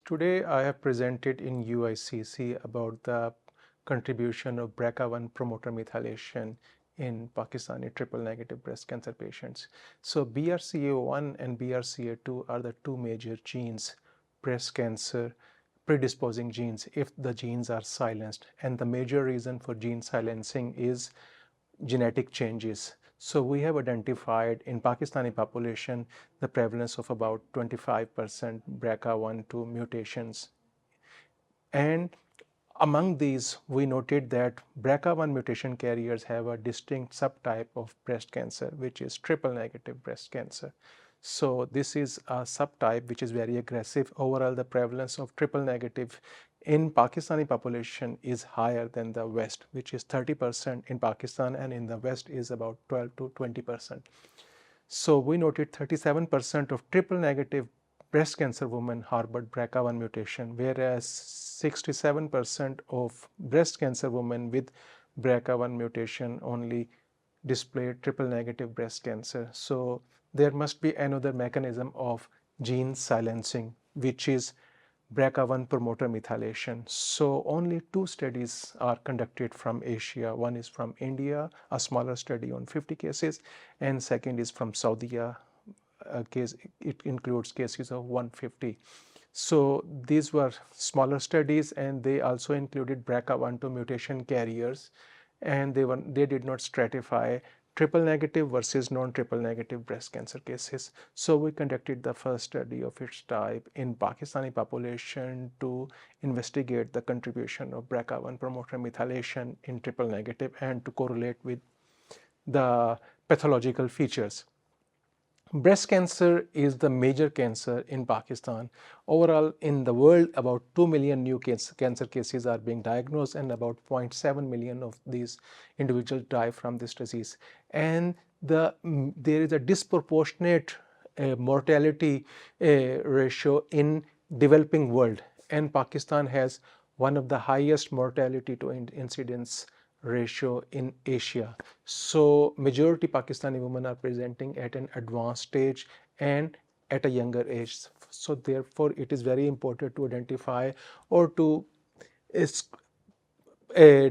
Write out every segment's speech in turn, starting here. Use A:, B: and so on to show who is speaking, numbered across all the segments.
A: Today I have presented in UICC about the contribution of BRCA1 promoter methylation in Pakistani triple negative breast cancer patients. So BRCA1 and BRCA2 are the two major genes, breast cancer predisposing genes if the genes are silenced, and the major reason for gene silencing is genetic changes. So we have identified in Pakistani population the prevalence of about 25% BRCA1-2 mutations. And among these, we noted that BRCA1 mutation carriers have a distinct subtype of breast cancer, which is triple negative breast cancer. So this is a subtype which is very aggressive. Overall, the prevalence of triple negative in Pakistani population is higher than the West, which is 30% in Pakistan, and in the West is about 12 to 20%. So we noted 37% of triple negative breast cancer women harbored BRCA1 mutation, whereas 67% of breast cancer women with BRCA1 mutation only displayed triple negative breast cancer. So there must be another mechanism of gene silencing, which is BRCA1 promoter methylation. So only two studies are conducted from Asia. One is from India, a smaller study on 50 cases, and second is from Saudi. Case it includes cases of 150. So these were smaller studies, and they also included BRCA1-2 mutation carriers, and they did not stratify triple negative versus non-triple negative breast cancer cases. So we conducted the first study of its type in Pakistani population to investigate the contribution of BRCA1 promoter methylation in triple negative and to correlate with the pathological features. Breast cancer is the major cancer in Pakistan. Overall, in the world, about 2 million new cancer cases are being diagnosed, and about 0.7 million of these individuals die from this disease. And there is a disproportionate mortality ratio in developing world, and Pakistan has one of the highest mortality to incidence ratio in Asia. So majority Pakistani women are presenting at an advanced stage and at a younger age. So therefore it is very important to identify or to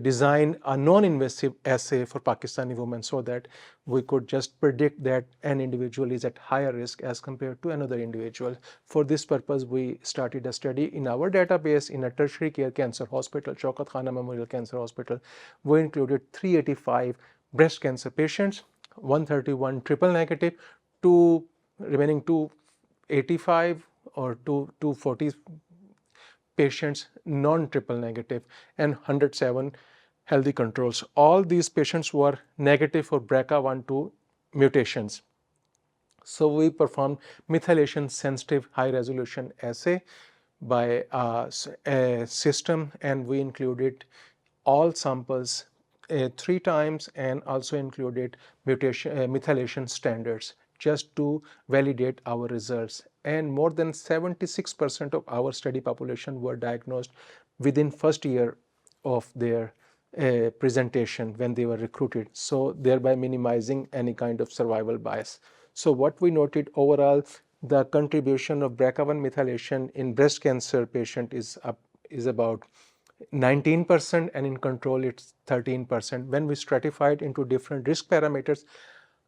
A: design a non-invasive assay for Pakistani women so that we could just predict that an individual is at higher risk as compared to another individual. For this purpose, we started a study in our database in a tertiary care cancer hospital, Shaukat Khanum Memorial Cancer Hospital. We included 385 breast cancer patients, 131 triple negative, remaining 285 or 240 patients non-triple negative, and 107 healthy controls. All these patients were negative for BRCA1-2 mutations. So we performed methylation sensitive high resolution assay by a system, and we included all samples 3 times and also included methylation standards just to validate our results. And more than 76% of our study population were diagnosed within first year of their presentation when they were recruited, so thereby minimizing any kind of survival bias. So what we noted overall, the contribution of BRCA1 methylation in breast cancer patient is about 19%, and in control it's 13%. When we stratified into different risk parameters,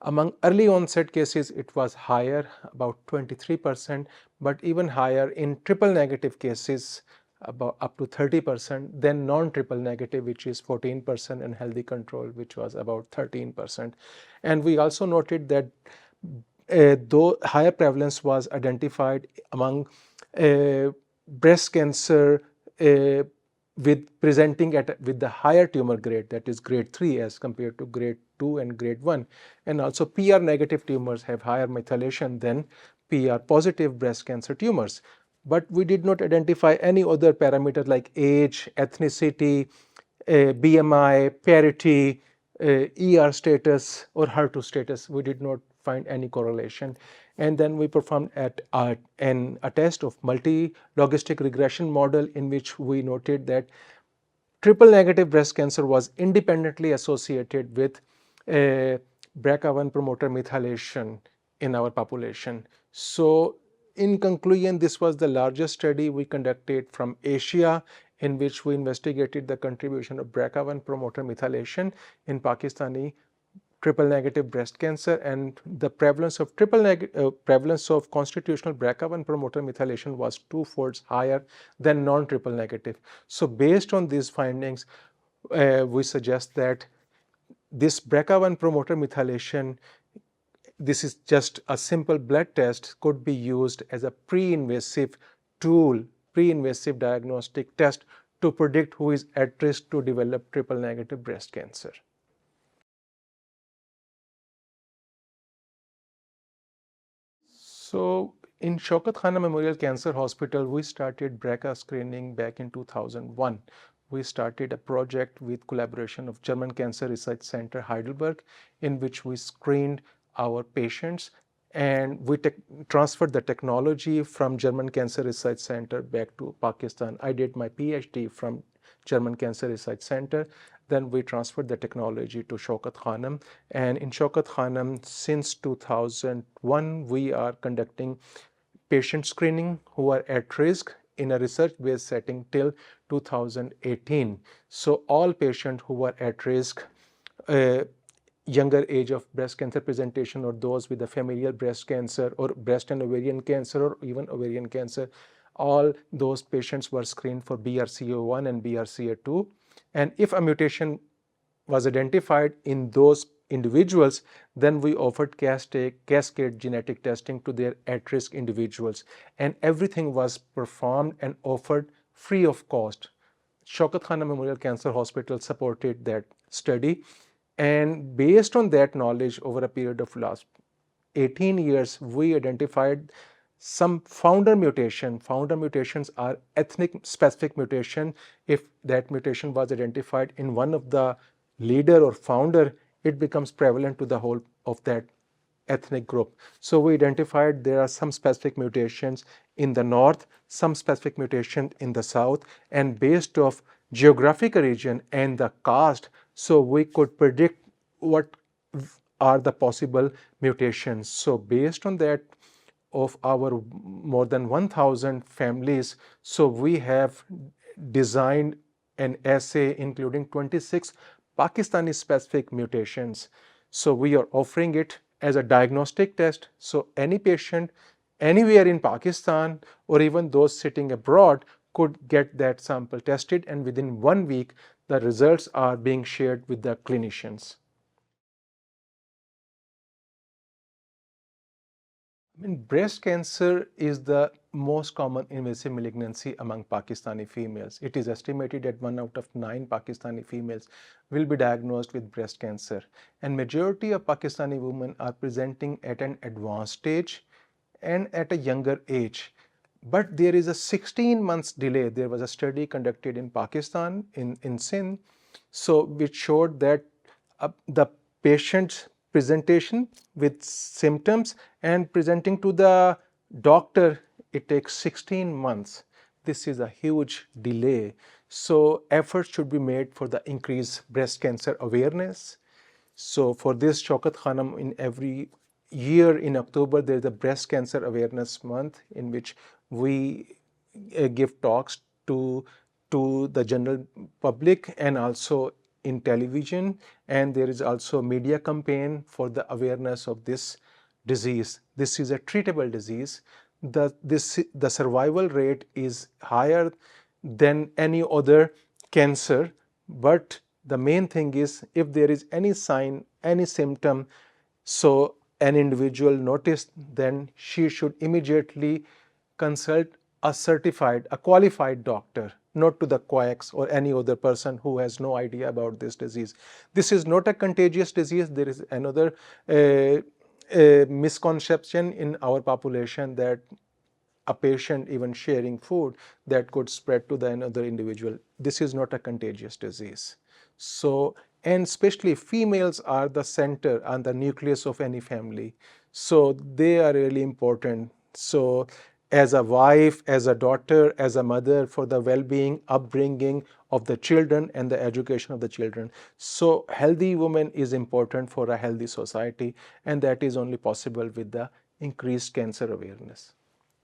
A: among early onset cases it was higher, about 23%, but even higher in triple negative cases, about up to 30%, then non-triple negative, which is 14%, and healthy control, which was about 13%. And we also noted that though higher prevalence was identified among breast cancer with presenting with the higher tumor grade, that is grade 3 as compared to grade 2 and grade 1. And also PR negative tumors have higher methylation than PR positive breast cancer tumors. But we did not identify any other parameter like age, ethnicity, BMI, parity, ER status, or HER2 status. We did not find any correlation. And then we performed a test of multi-logistic regression model in which we noted that triple negative breast cancer was independently associated with BRCA1 promoter methylation in our population. So in conclusion, this was the largest study we conducted from Asia in which we investigated the contribution of BRCA1 promoter methylation in Pakistani triple negative breast cancer, and the prevalence of prevalence of constitutional BRCA1 promoter methylation was twofold higher than non-triple negative. So based on these findings, we suggest that this BRCA1 promoter methylation, this is just a simple blood test, could be used as a pre-invasive tool, pre-invasive diagnostic test to predict who is at risk to develop triple negative breast cancer. So in Shaukat Khanum Memorial Cancer Hospital, we started BRCA screening back in 2001. We started a project with collaboration of German Cancer Research Center Heidelberg, in which we screened our patients, and we transferred the technology from German Cancer Research Center back to Pakistan. I did my PhD from German Cancer Research Center. Then we transferred the technology to Shaukat Khanum. And in Shaukat Khanum, since 2001, we are conducting patient screening who are at risk in a research-based setting till 2018. So all patients who are at risk, younger age of breast cancer presentation, or those with a familial breast cancer or breast and ovarian cancer or even ovarian cancer, all those patients were screened for BRCA1 and BRCA2. And if a mutation was identified in those individuals, then we offered cascade genetic testing to their at-risk individuals. And everything was performed and offered free of cost. Shaukat Khanum Memorial Cancer Hospital supported that study. And based on that knowledge, over a period of last 18 years, we identified some founder mutation. Founder mutations are ethnic specific mutation. If that mutation was identified in one of the leader or founder, it becomes prevalent to the whole of that ethnic group. So we identified there are some specific mutations in the north, some specific mutation in the south, and based off geographic region and the caste, so we could predict what are the possible mutations. So based on that, of our more than 1,000 families, so we have designed an assay including 26 Pakistani specific mutations. So we are offering it as a diagnostic test. So any patient anywhere in Pakistan or even those sitting abroad could get that sample tested, and within 1 week the results are being shared with the clinicians. I mean, breast cancer is the most common invasive malignancy among Pakistani females. It is estimated that 1 out of 9 Pakistani females will be diagnosed with breast cancer. And majority of Pakistani women are presenting at an advanced stage and at a younger age. But there is a 16 months delay. There was a study conducted in Pakistan, in Sindh, so which showed that the patient's presentation with symptoms and presenting to the doctor, it takes 16 months. This is a huge delay. So efforts should be made for the increased breast cancer awareness. So for this, Shaukat Khanum, in every year in October, there is a breast cancer awareness month in which we give talks to the general public and also in television, and there is also a media campaign for the awareness of this disease. This is a treatable disease. The survival rate is higher than any other cancer, but the main thing is if there is any sign, any symptom, so an individual noticed, then she should immediately consult a qualified doctor, not to the quacks or any other person who has no idea about this disease. This is not a contagious disease. There is another misconception in our population that a patient even sharing food that could spread to the another individual. This is not a contagious disease. So, and especially females are the center and the nucleus of any family. So they are really important. So as a wife, as a daughter, as a mother, for the well-being, upbringing of the children and the education of the children. So healthy woman is important for a healthy society, and that is only possible with the increased cancer awareness.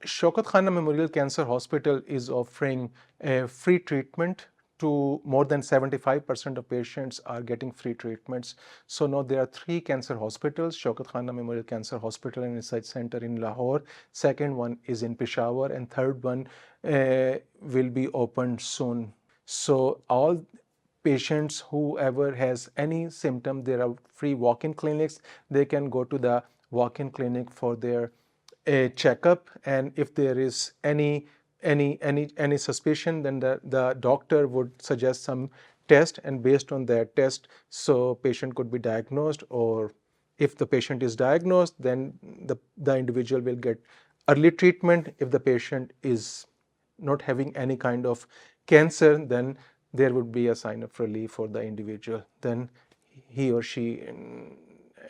A: Shaukat Khanum Memorial Cancer Hospital is offering a free treatment to more than 75% of patients are getting free treatments. So now there are 3 cancer hospitals, Shaukat Khanum Memorial Cancer Hospital and Research Center in Lahore. Second one is in Peshawar, and third one will be opened soon. So all patients, whoever has any symptom, there are free walk-in clinics. They can go to the walk-in clinic for their a checkup, and if there is any suspicion, then the doctor would suggest some test, and based on that test, so patient could be diagnosed, or if the patient is diagnosed, then the individual will get early treatment. If the patient is not having any kind of cancer, then there would be a sign of relief for the individual. Then he or she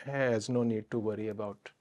A: has no need to worry about.